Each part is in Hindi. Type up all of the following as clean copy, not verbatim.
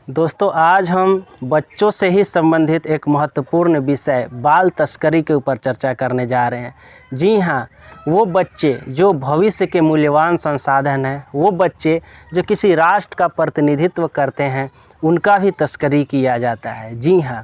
दोस्तों, आज हम बच्चों से ही संबंधित एक महत्वपूर्ण विषय बाल तस्करी के ऊपर चर्चा करने जा रहे हैं। जी हाँ, वो बच्चे जो भविष्य के मूल्यवान संसाधन हैं, वो बच्चे जो किसी राष्ट्र का प्रतिनिधित्व करते हैं, उनका भी तस्करी किया जाता है। जी हाँ,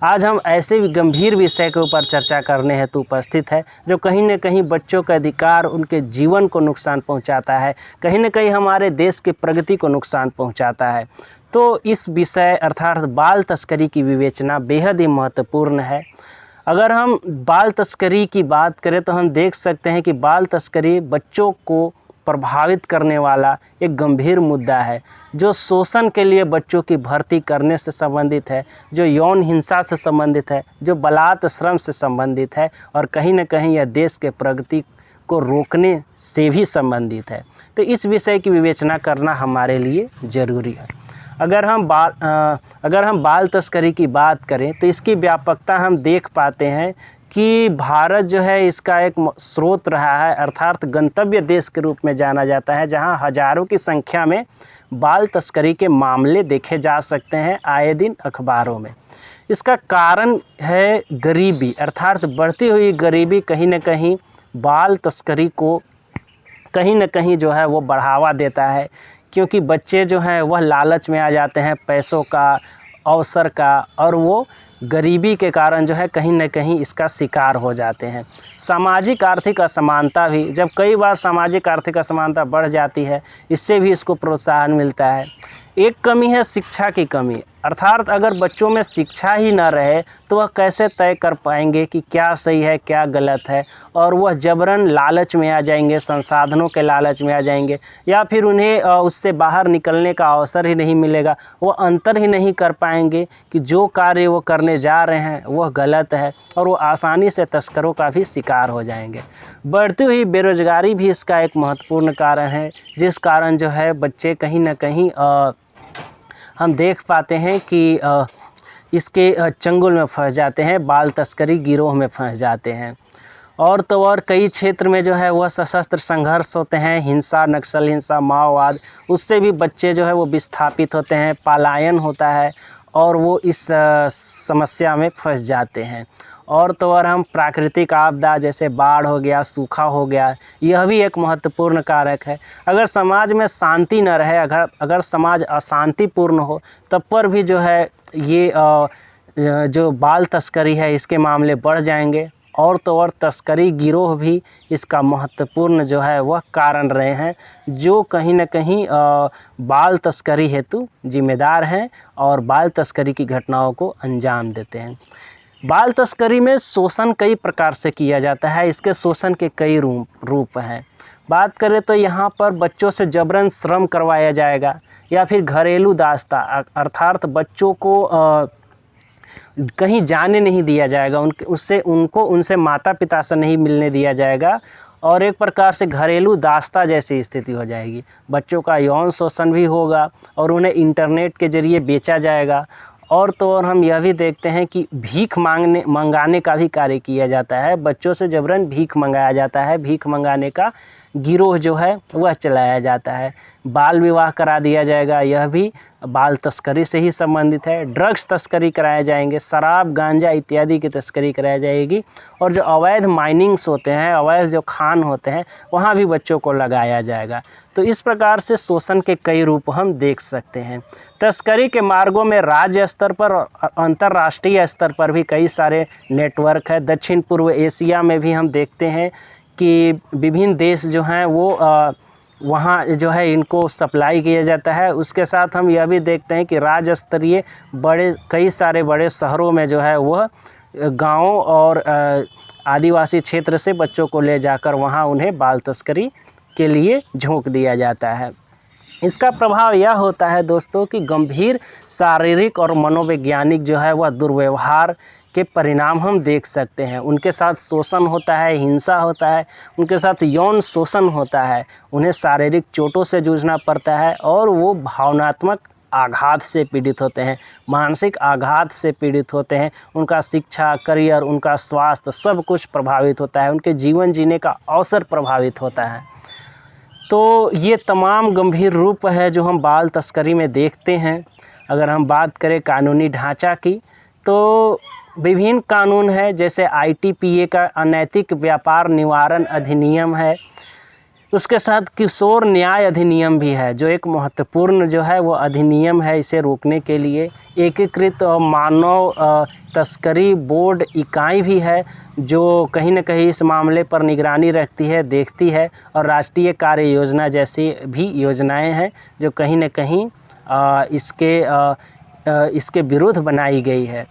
आज हम ऐसे गंभीर विषय के ऊपर चर्चा करने हेतु उपस्थित है जो कहीं न कहीं बच्चों के अधिकार, उनके जीवन को नुकसान पहुंचाता है, कहीं न कहीं हमारे देश की प्रगति को नुकसान पहुंचाता है। तो इस विषय अर्थात बाल तस्करी की विवेचना बेहद ही महत्वपूर्ण है। अगर हम बाल तस्करी की बात करें तो हम देख सकते हैं कि बाल तस्करी बच्चों को प्रभावित करने वाला एक गंभीर मुद्दा है, जो शोषण के लिए बच्चों की भर्ती करने से संबंधित है, जो यौन हिंसा से संबंधित है, जो बलात् श्रम से संबंधित है और कहीं न कहीं यह देश के प्रगति को रोकने से भी संबंधित है। तो इस विषय की विवेचना करना हमारे लिए ज़रूरी है। अगर हम बाल तस्करी की बात करें तो इसकी व्यापकता हम देख पाते हैं कि भारत जो है इसका एक स्रोत रहा है, अर्थात गंतव्य देश के रूप में जाना जाता है, जहां हज़ारों की संख्या में बाल तस्करी के मामले देखे जा सकते हैं आए दिन अखबारों में। इसका कारण है गरीबी, अर्थात बढ़ती हुई गरीबी कहीं न कहीं बाल तस्करी को कहीं न कहीं जो है वो बढ़ावा देता है, क्योंकि बच्चे जो हैं वह लालच में आ जाते हैं पैसों का, अवसर का, और वो गरीबी के कारण जो है कहीं न कहीं इसका शिकार हो जाते हैं। सामाजिक आर्थिक असमानता भी, जब कई बार सामाजिक आर्थिक असमानता बढ़ जाती है, इससे भी इसको प्रोत्साहन मिलता है। एक कमी है शिक्षा की कमी, अर्थात अगर बच्चों में शिक्षा ही ना रहे तो वह कैसे तय कर पाएंगे कि क्या सही है क्या गलत है, और वह जबरन लालच में आ जाएंगे, संसाधनों के लालच में आ जाएंगे, या फिर उन्हें उससे बाहर निकलने का अवसर ही नहीं मिलेगा। वो अंतर ही नहीं कर पाएंगे कि जो कार्य वो करने जा रहे हैं वह गलत है, और वो आसानी से तस्करों का भी शिकार हो जाएंगे। बढ़ती हुई बेरोजगारी भी इसका एक महत्वपूर्ण कारण है, जिस कारण जो है बच्चे कहीं ना कहीं हम देख पाते हैं कि इसके चंगुल में फंस जाते हैं, बाल तस्करी गिरोह में फंस जाते हैं। और तो और कई क्षेत्र में जो है वह सशस्त्र संघर्ष होते हैं, हिंसा, नक्सल हिंसा, माओवाद, उससे भी बच्चे जो है वो विस्थापित होते हैं, पलायन होता है और वो इस समस्या में फंस जाते हैं। और तो और हम प्राकृतिक आपदा जैसे बाढ़ हो गया, सूखा हो गया, यह भी एक महत्वपूर्ण कारक है। अगर समाज में शांति न रहे, अगर समाज अशांतिपूर्ण हो, तब पर भी जो है ये जो बाल तस्करी है इसके मामले बढ़ जाएंगे। और तो और तस्करी गिरोह भी इसका महत्वपूर्ण जो है वह कारण रहे हैं, जो कहीं न कहीं बाल तस्करी हेतु जिम्मेदार हैं और बाल तस्करी की घटनाओं को अंजाम देते हैं। बाल तस्करी में शोषण कई प्रकार से किया जाता है, इसके शोषण के कई रूप हैं। बात करें तो यहाँ पर बच्चों से जबरन श्रम करवाया जाएगा, या फिर घरेलू दास्ता, अर्थात बच्चों को कहीं जाने नहीं दिया जाएगा, उनसे माता पिता से नहीं मिलने दिया जाएगा, और एक प्रकार से घरेलू दास्ता जैसी स्थिति हो जाएगी। बच्चों का यौन शोषण भी होगा और उन्हें इंटरनेट के ज़रिए बेचा जाएगा। और तो और हम यह भी देखते हैं कि भीख मंगाने का भी कार्य किया जाता है, बच्चों से जबरन भीख मंगाया जाता है, भीख मंगाने का गिरोह जो है वह चलाया जाता है। बाल विवाह करा दिया जाएगा, यह भी बाल तस्करी से ही संबंधित है। ड्रग्स तस्करी कराए जाएंगे, शराब, गांजा इत्यादि की तस्करी कराई जाएगी, और जो अवैध माइनिंग्स होते हैं, अवैध जो खान होते हैं, वहाँ भी बच्चों को लगाया जाएगा। तो इस प्रकार से शोषण के कई रूप हम देख सकते हैं। तस्करी के मार्गों में राज्य स्तर पर और अंतर्राष्ट्रीय स्तर पर भी कई सारे नेटवर्क है। दक्षिण पूर्व एशिया में भी हम देखते हैं कि विभिन्न देश जो हैं वो वहाँ जो है इनको सप्लाई किया जाता है। उसके साथ हम यह भी देखते हैं कि राज्य स्तरीय कई सारे बड़े शहरों में जो है वह गाँवों और आदिवासी क्षेत्र से बच्चों को ले जाकर वहाँ उन्हें बाल तस्करी के लिए झोंक दिया जाता है। इसका प्रभाव यह होता है दोस्तों कि गंभीर शारीरिक और मनोवैज्ञानिक जो है वह दुर्व्यवहार के परिणाम हम देख सकते हैं। उनके साथ शोषण होता है, हिंसा होता है, उनके साथ यौन शोषण होता है, उन्हें शारीरिक चोटों से जूझना पड़ता है, और वो भावनात्मक आघात से पीड़ित होते हैं, मानसिक आघात से पीड़ित होते हैं। उनका शिक्षा, करियर, उनका स्वास्थ्य सब कुछ प्रभावित होता है, उनके जीवन जीने का अवसर प्रभावित होता है। तो ये तमाम गंभीर रूप है जो हम बाल तस्करी में देखते हैं। अगर हम बात करें कानूनी ढांचा की, तो विभिन्न कानून है, जैसे ITPA का अनैतिक व्यापार निवारण अधिनियम है, उसके साथ किशोर न्याय अधिनियम भी है, जो एक महत्वपूर्ण जो है वो अधिनियम है इसे रोकने के लिए। एकीकृत मानव तस्करी बोर्ड इकाई भी है, जो कहीं न कहीं इस मामले पर निगरानी रखती है, देखती है, और राष्ट्रीय कार्य योजना जैसी भी योजनाएं हैं जो कहीं न कहीं इसके विरुद्ध बनाई गई है।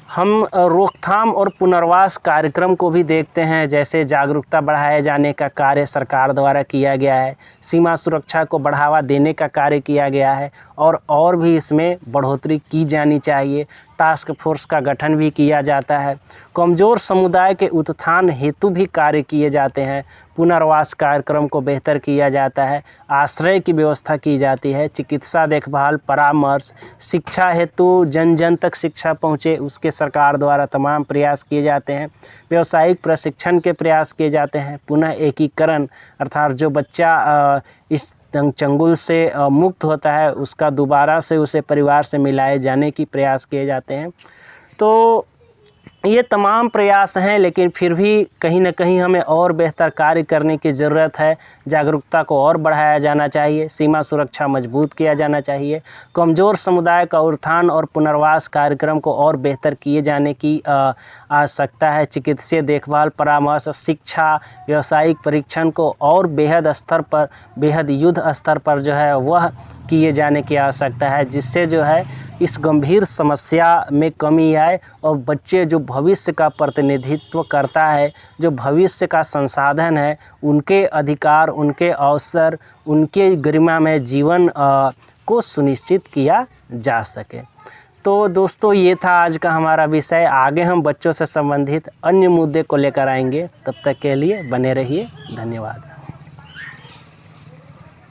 हम रोकथाम और पुनर्वास कार्यक्रम को भी देखते हैं, जैसे जागरूकता बढ़ाए जाने का कार्य सरकार द्वारा किया गया है, सीमा सुरक्षा को बढ़ावा देने का कार्य किया गया है, और भी इसमें बढ़ोतरी की जानी चाहिए। टास्क फोर्स का गठन भी किया जाता है, कमज़ोर समुदाय के उत्थान हेतु भी कार्य किए जाते हैं, पुनर्वास कार्यक्रम को बेहतर किया जाता है, आश्रय की व्यवस्था की जाती है, चिकित्सा देखभाल, परामर्श, शिक्षा हेतु जन जन तक शिक्षा पहुँचे उसके सरकार द्वारा तमाम प्रयास किए जाते हैं, व्यावसायिक प्रशिक्षण के प्रयास किए जाते हैं, पुनः एकीकरण अर्थात जो बच्चा इस चंगुल से मुक्त होता है उसका दोबारा से उसे परिवार से मिलाए जाने की प्रयास किए जाते हैं। तो ये तमाम प्रयास हैं, लेकिन फिर भी कहीं न कहीं हमें और बेहतर कार्य करने की ज़रूरत है। जागरूकता को और बढ़ाया जाना चाहिए, सीमा सुरक्षा मजबूत किया जाना चाहिए, कमज़ोर समुदाय का उत्थान और पुनर्वास कार्यक्रम को और बेहतर किए जाने की आवश्यकता है। चिकित्सीय देखभाल, परामर्श, शिक्षा, व्यावसायिक परीक्षण को और बेहद युद्ध स्तर पर जो है वह किए जाने की आवश्यकता है, जिससे जो है इस गंभीर समस्या में कमी आए और बच्चे जो भविष्य का प्रतिनिधित्व करता है, जो भविष्य का संसाधन है, उनके अधिकार, उनके अवसर, उनके गरिमा में जीवन को सुनिश्चित किया जा सके। तो दोस्तों, ये था आज का हमारा विषय। आगे हम बच्चों से संबंधित अन्य मुद्दे को लेकर आएंगे। तब तक के लिए बने रहिए। धन्यवाद।